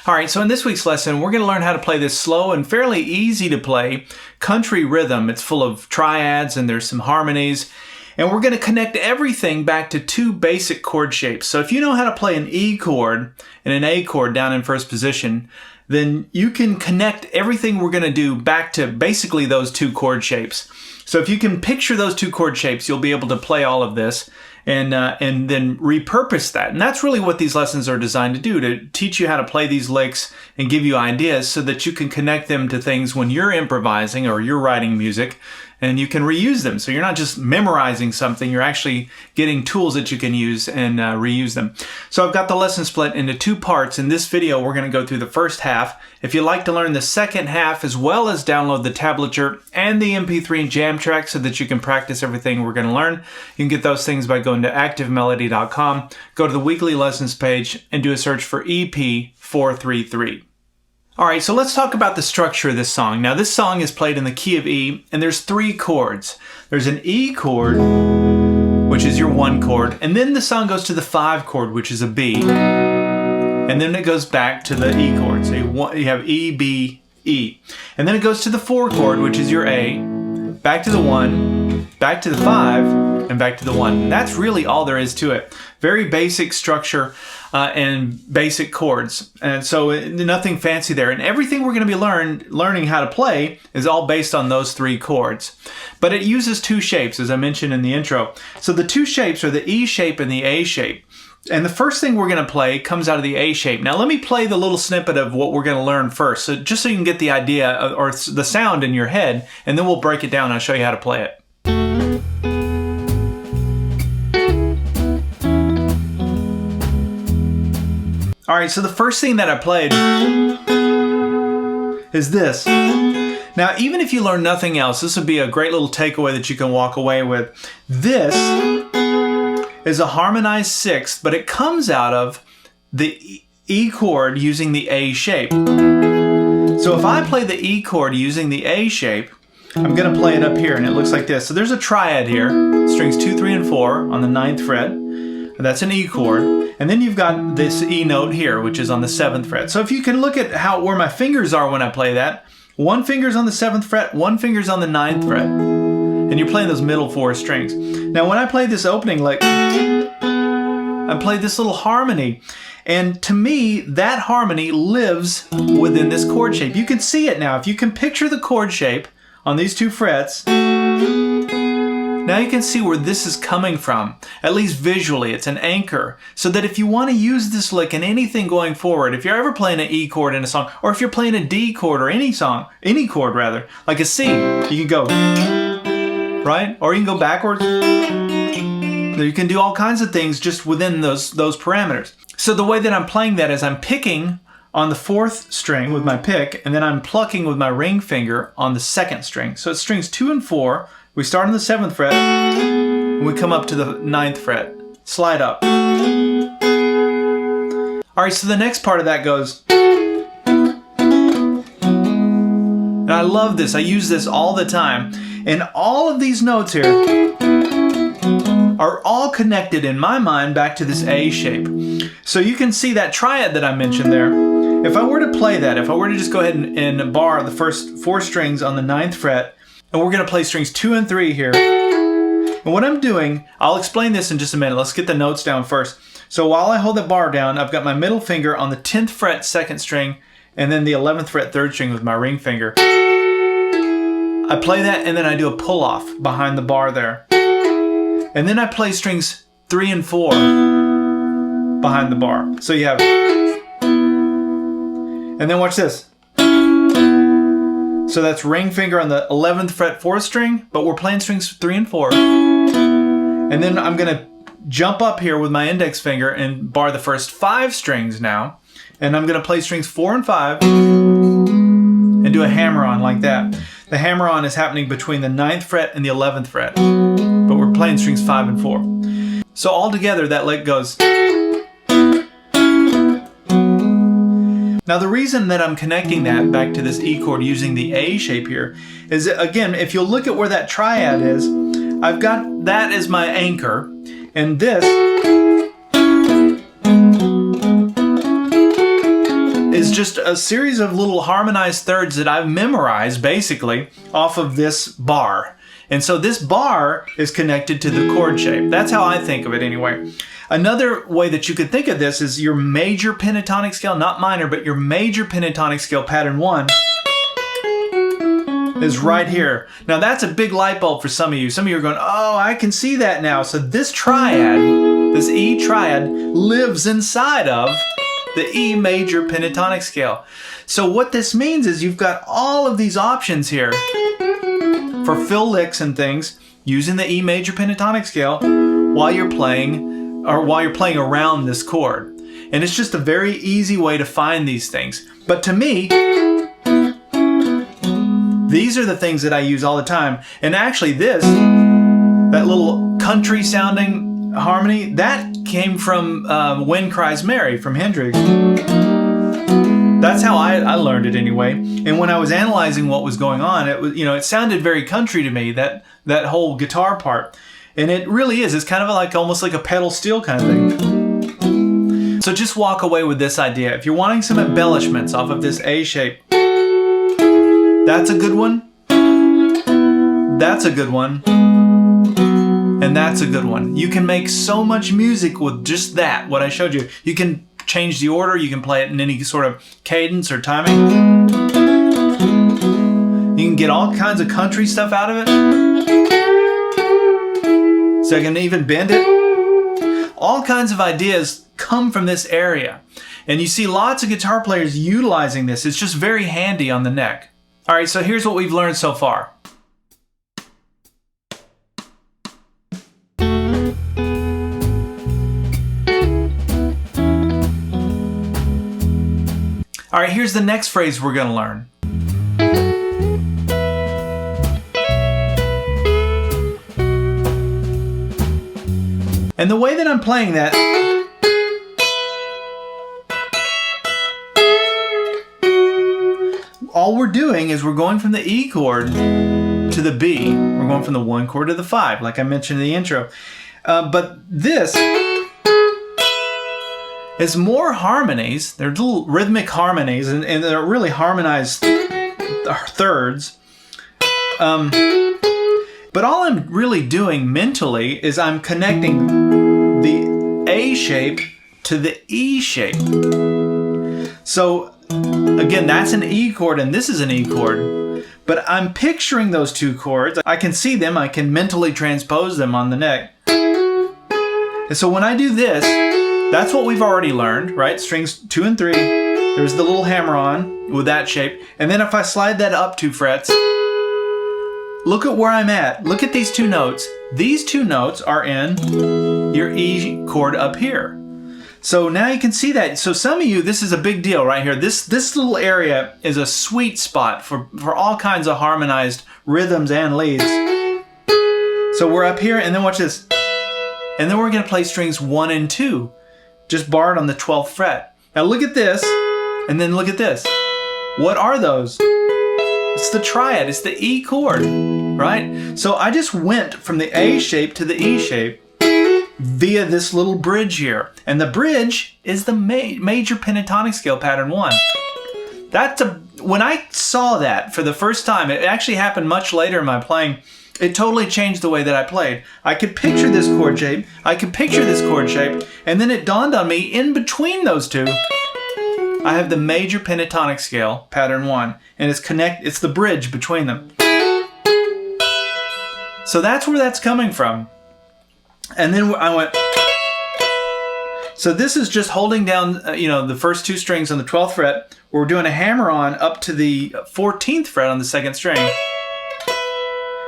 Alright, so in this week's lesson, we're going to learn how to play this slow and fairly easy to play country rhythm. It's full of triads and there's some harmonies. And we're going to connect everything back to two basic chord shapes. So if you know how to play an E chord and an A chord down in first position, then you can connect everything we're going to do back to basically those two chord shapes. So if you can picture those two chord shapes, you'll be able to play all of this and then repurpose that. And that's really what these lessons are designed to do, to teach you how to play these licks and give you ideas so that you can connect them to things when you're improvising or you're writing music, and you can reuse them. So you're not just memorizing something, you're actually getting tools that you can use and reuse them. So I've got the lesson split into two parts. In this video, we're going to go through the first half. If you'd like to learn the second half, as well as download the tablature and the MP3 and jam track so that you can practice everything we're going to learn, you can get those things by going to activemelody.com, go to the weekly lessons page, and do a search for EP433. Alright, so let's talk about the structure of this song. Now this song is played in the key of E, and there's three chords. There's an E chord, which is your 1 chord, and then the song goes to the 5 chord, which is a B, and then it goes back to the E chord. So you have E, B, E. And then it goes to the 4 chord, which is your A, back to the 1, back to the 5, and back to the 1. And that's really all there is to it. Very basic structure and basic chords. And so nothing fancy there. And everything we're going to be learning how to play is all based on those 3 chords. But it uses 2 shapes, as I mentioned in the intro. So the 2 shapes are the E shape and the A shape. And the first thing we're going to play comes out of the A shape. Now let me play the little snippet of what we're going to learn first, so just so you can get the idea or the sound in your head, and then we'll break it down and I'll show you how to play it. Alright, so the first thing that I played is this. Now, even if you learn nothing else, this would be a great little takeaway that you can walk away with. This is a harmonized 6th, but it comes out of the E chord using the A shape. So if I play the E chord using the A shape, I'm going to play it up here, and it looks like this. So there's a triad here, strings 2, 3, and 4 on the 9th fret. That's an E chord. And then you've got this E note here, which is on the 7th fret. So if you can look at where my fingers are when I play that, 1 finger's on the 7th fret, 1 finger's on the 9th fret. And you're playing those middle 4 strings. Now when I play this opening lick, I play this little harmony. And to me, that harmony lives within this chord shape. You can see it now. If you can picture the chord shape on these 2 frets, now you can see where this is coming from, at least visually. It's an anchor, so that if you want to use this lick in anything going forward, if you're ever playing an E chord in a song, or if you're playing a D chord or any chord rather, like a C, you can go, right? Or you can go backwards. You can do all kinds of things just within those parameters. So the way that I'm playing that is I'm picking on the 4th string with my pick, and then I'm plucking with my ring finger on the 2nd string. So it's strings 2 and 4. We start on the 7th fret, and we come up to the 9th fret. Slide up. Alright, so the next part of that goes. And I love this. I use this all the time. And all of these notes here are all connected in my mind back to this A shape. So you can see that triad that I mentioned there. If I were to play that, if I were to just go ahead and bar the first 4 strings on the 9th fret, and we're going to play strings 2 and 3 here. And what I'm doing, I'll explain this in just a minute. Let's get the notes down first. So while I hold the bar down, I've got my middle finger on the 10th fret 2nd string, and then the 11th fret 3rd string with my ring finger. I play that, and then I do a pull off behind the bar there. And then I play strings 3 and 4 behind the bar. So you have, and then watch this. So that's ring finger on the 11th fret 4th string, but we're playing strings 3 and 4. And then I'm going to jump up here with my index finger and bar the first 5 strings now. And I'm going to play strings 4 and 5 and do a hammer-on like that. The hammer-on is happening between the 9th fret and the 11th fret, but we're playing strings 5 and 4. So all together that lick goes. Now the reason that I'm connecting that back to this E chord using the A shape here is, again, if you'll look at where that triad is, I've got that as my anchor, and this is just a series of little harmonized thirds that I've memorized basically off of this bar. And so this bar is connected to the chord shape. That's how I think of it anyway. Another way that you could think of this is your major pentatonic scale, not minor, but your major pentatonic scale, pattern 1, is right here. Now that's a big light bulb for some of you. Some of you are going, oh, I can see that now. So this triad, this E triad, lives inside of the E major pentatonic scale. So what this means is you've got all of these options here for fill licks and things using the E major pentatonic scale while you're playing around this chord. And it's just a very easy way to find these things. But to me, these are the things that I use all the time. And actually that little country sounding harmony, that came from Wind Cries Mary from Hendrix. That's how I learned it anyway. And when I was analyzing what was going on, it was, it sounded very country to me, that whole guitar part. And it really is. It's kind of like almost like a pedal steel kind of thing. So just walk away with this idea. If you're wanting some embellishments off of this A shape, that's a good one. That's a good one. And that's a good one. You can make so much music with just that, what I showed you. You can change the order, you can play it in any sort of cadence or timing. You can get all kinds of country stuff out of it. So you can even bend it. All kinds of ideas come from this area. And you see lots of guitar players utilizing this. It's just very handy on the neck. All right, so here's what we've learned so far. All right, here's the next phrase we're going to learn. And the way that I'm playing that, all we're doing is we're going from the E chord to the B. We're going from the 1 chord to the 5, like I mentioned in the intro. But this is more harmonies. They're little rhythmic harmonies, and they're really harmonized thirds. But all I'm really doing mentally is I'm connecting the A shape to the E shape. So again, that's an E chord and this is an E chord. But I'm picturing those two chords. I can see them. I can mentally transpose them on the neck. And so when I do this, that's what we've already learned, right? Strings 2 and 3. There's the little hammer on with that shape. And then if I slide that up 2 frets, look at where I'm at. Look at these 2 notes. These 2 notes are in your E chord up here. So now you can see that. So some of you, this is a big deal right here. This little area is a sweet spot for all kinds of harmonized rhythms and leads. So we're up here, and then watch this. And then we're going to play strings 1 and 2. Just barred on the 12th fret. Now look at this, and then look at this. What are those? It's the triad, it's the E chord, right? So I just went from the A shape to the E shape via this little bridge here. And the bridge is the major pentatonic scale, pattern 1. When I saw that for the first time, it actually happened much later in my playing. It totally changed the way that I played. I could picture this chord shape, and then it dawned on me, in between those two, I have the major pentatonic scale, pattern 1, and it's the bridge between them. So that's where that's coming from. And then I went, so this is just holding down, the first 2 strings on the 12th fret. We're doing a hammer on up to the 14th fret on the 2nd string.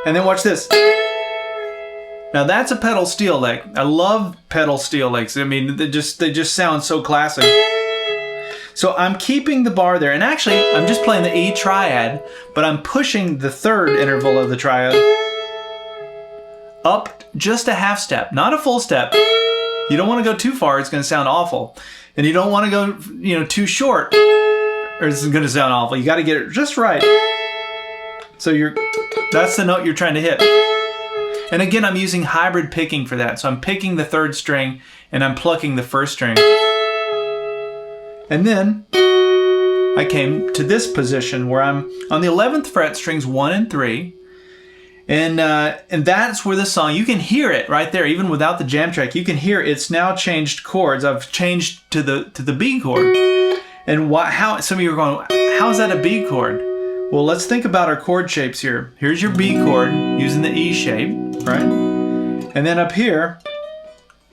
And then watch this. Now that's a pedal steel lick. I love pedal steel licks. I mean, they just sound so classic. So I'm keeping the bar there, and actually I'm just playing the E triad, but I'm pushing the 3rd interval of the triad up just a half step, not a full step. You don't want to go too far, it's going to sound awful. And you don't want to go, too short, or it's going to sound awful. You got to get it just right. So that's the note you're trying to hit. And again, I'm using hybrid picking for that. So I'm picking the 3rd string and I'm plucking the 1st string. And then I came to this position where I'm on the 11th fret, strings 1 and 3. And that's where the song, you can hear it right there, even without the jam track. You can hear it's now changed chords. I've changed to the B chord. And how some of you are going, how is that a B chord? Well, let's think about our chord shapes here. Here's your B chord using the E shape, right? And then up here,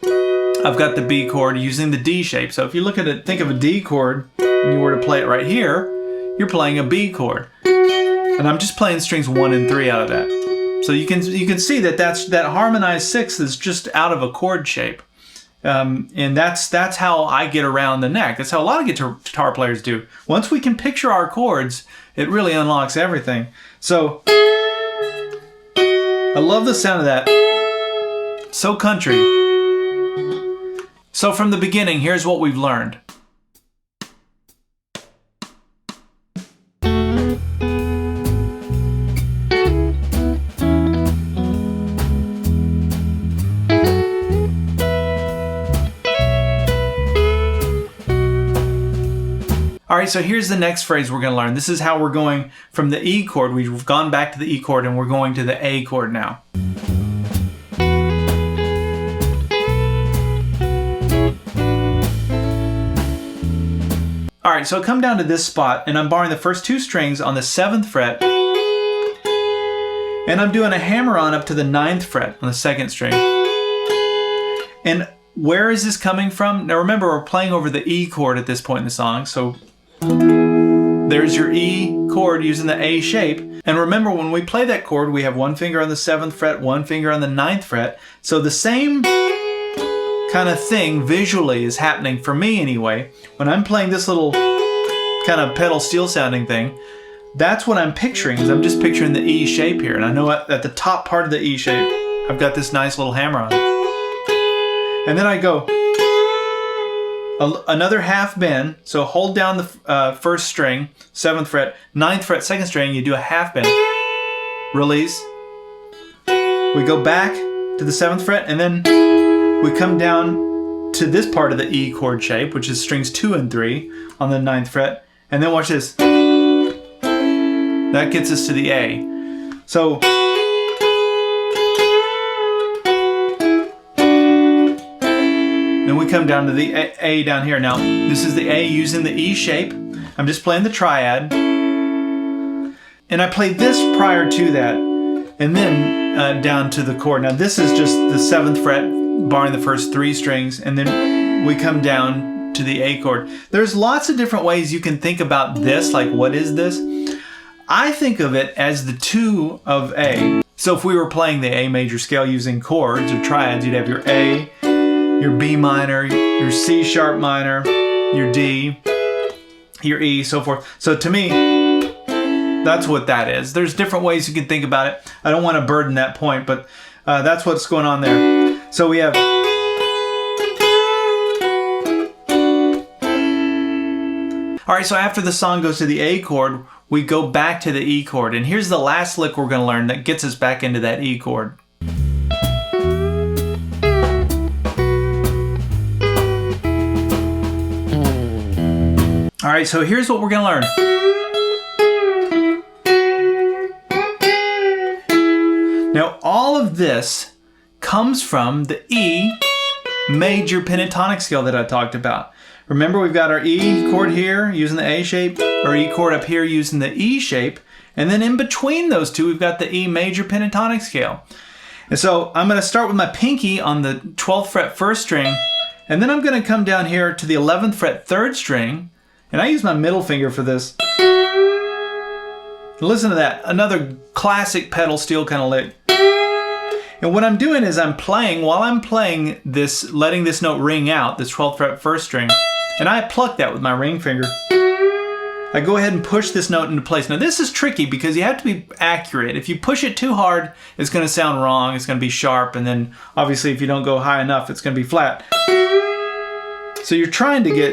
I've got the B chord using the D shape. So if you look at it, think of a D chord, and you were to play it right here, you're playing a B chord. And I'm just playing strings 1 and 3 out of that. So you can see that harmonized 6th is just out of a chord shape. And that's how I get around the neck. That's how a lot of guitar players do. Once we can picture our chords, it really unlocks everything. So I love the sound of that. So country. So from the beginning, here's what we've learned. All right, so here's the next phrase we're going to learn. This is how we're going from the E chord. We've gone back to the E chord and we're going to the A chord now. All right, so come down to this spot and I'm barring the first 2 strings on the 7th fret and I'm doing a hammer on up to the 9th fret on the 2nd string. And where is this coming from? Now remember, we're playing over the E chord at this point in the song, so there's your E chord using the A shape. And remember, when we play that chord, we have 1 finger on the 7th fret, 1 finger on the 9th fret. So the same kind of thing visually is happening for me anyway. When I'm playing this little kind of pedal steel sounding thing, that's what I'm picturing, is I'm just picturing the E shape here. And I know at the top part of the E shape, I've got this nice little hammer on it. And then I go another half bend. So hold down the first string, 7th fret, 9th fret, 2nd string, you do a half bend. Release. We go back to the 7th fret and then we come down to this part of the E chord shape, which is strings 2 and 3 on the 9th fret. And then watch this. That gets us to the A. So then we come down to the A down here. Now, this is the A using the E shape. I'm just playing the triad. And I played this prior to that, and then down to the chord. Now, this is just the 7th fret, barring the first 3 strings, and then we come down to the A chord. There's lots of different ways you can think about this, like what is this? I think of it as the 2 of A. So if we were playing the A major scale using chords or triads, you'd have your A, your B minor, your C sharp minor, your D, your E, so forth. So to me, that's what that is. There's different ways you can think about it. I don't want to burden that point, but that's what's going on there. So we have... All right, so after the song goes to the A chord, we go back to the E chord. And here's the last lick we're going to learn that gets us back into that E chord. All right, so here's what we're going to learn. Now, all of this comes from the E major pentatonic scale that I talked about. Remember, we've got our E chord here using the A shape, our E chord up here using the E shape, and then in between those two, we've got the E major pentatonic scale. And so I'm going to start with my pinky on the 12th fret 1st string, and then I'm going to come down here to the 11th fret 3rd string, and I use my middle finger for this. Listen to that, another classic pedal steel kind of lick. And what I'm doing is I'm playing, while I'm playing this, letting this note ring out, this 12th fret 1st string, and I pluck that with my ring finger. I go ahead and push this note into place. Now this is tricky because you have to be accurate. If you push it too hard, it's going to sound wrong, it's going to be sharp, and then obviously if you don't go high enough, it's going to be flat. So you're trying to get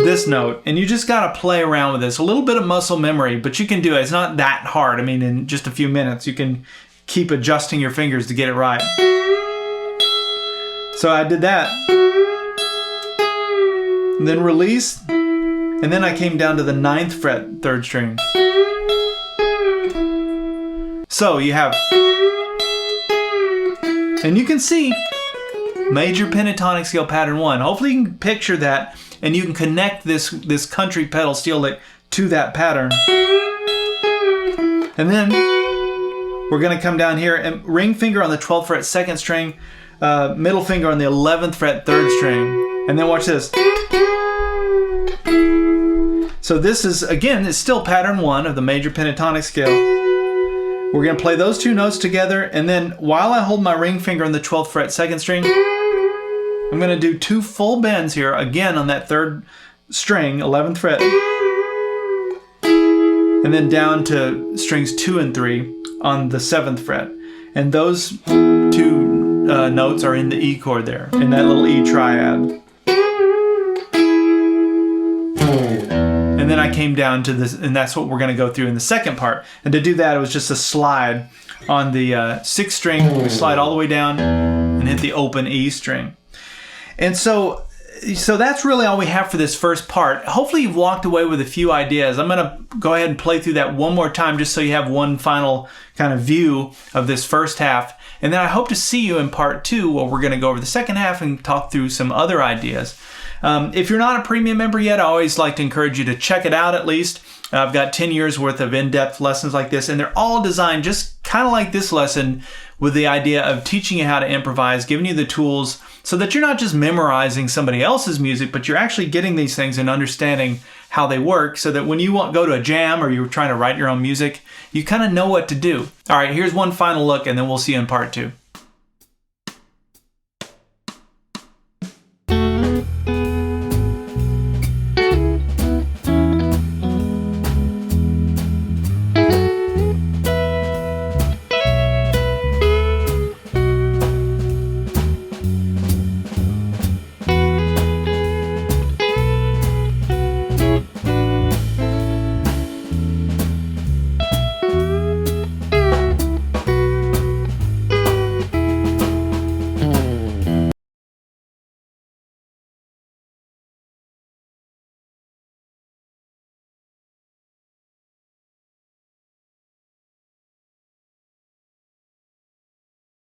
this note, and you just got to play around with this. A little bit of muscle memory, but you can do it. It's not that hard. I mean, in just a few minutes, you can keep adjusting your fingers to get it right. So I did that. And then release. And then I came down to the 9th fret, 3rd string. So you have, and you can see major pentatonic scale pattern 1. Hopefully you can picture that and you can connect this country pedal steel lick to that pattern. And then we're going to come down here and ring finger on the 12th fret, 2nd string, middle finger on the 11th fret, 3rd string. And then watch this. So this is, again, it's still pattern 1 of the major pentatonic scale. We're going to play those 2 notes together, and then while I hold my ring finger on the 12th fret, 2nd string, I'm going to do 2 full bends here, again on that 3rd string, 11th fret, and then down to strings 2 and 3 on the 7th fret. And those 2 notes are in the E chord there, in that little E triad. And then I came down to this, and that's what we're going to go through in the second part. And to do that, it was just a slide on the 6th string. We slide all the way down and hit the open E string. And so that's really all we have for this first part. Hopefully you've walked away with a few ideas. I'm going to go ahead and play through that one more time just so you have one final kind of view of this first half. And then I hope to see you in part 2, where we're going to go over the second half and talk through some other ideas. If you're not a premium member yet, I always like to encourage you to check it out at least. I've got 10 years worth of in-depth lessons like this, and they're all designed just kind of like this lesson, with the idea of teaching you how to improvise, giving you the tools so that you're not just memorizing somebody else's music, but you're actually getting these things and understanding how they work, so that when you go to a jam or you're trying to write your own music, you kind of know what to do. All right, here's one final look, and then we'll see you in part 2.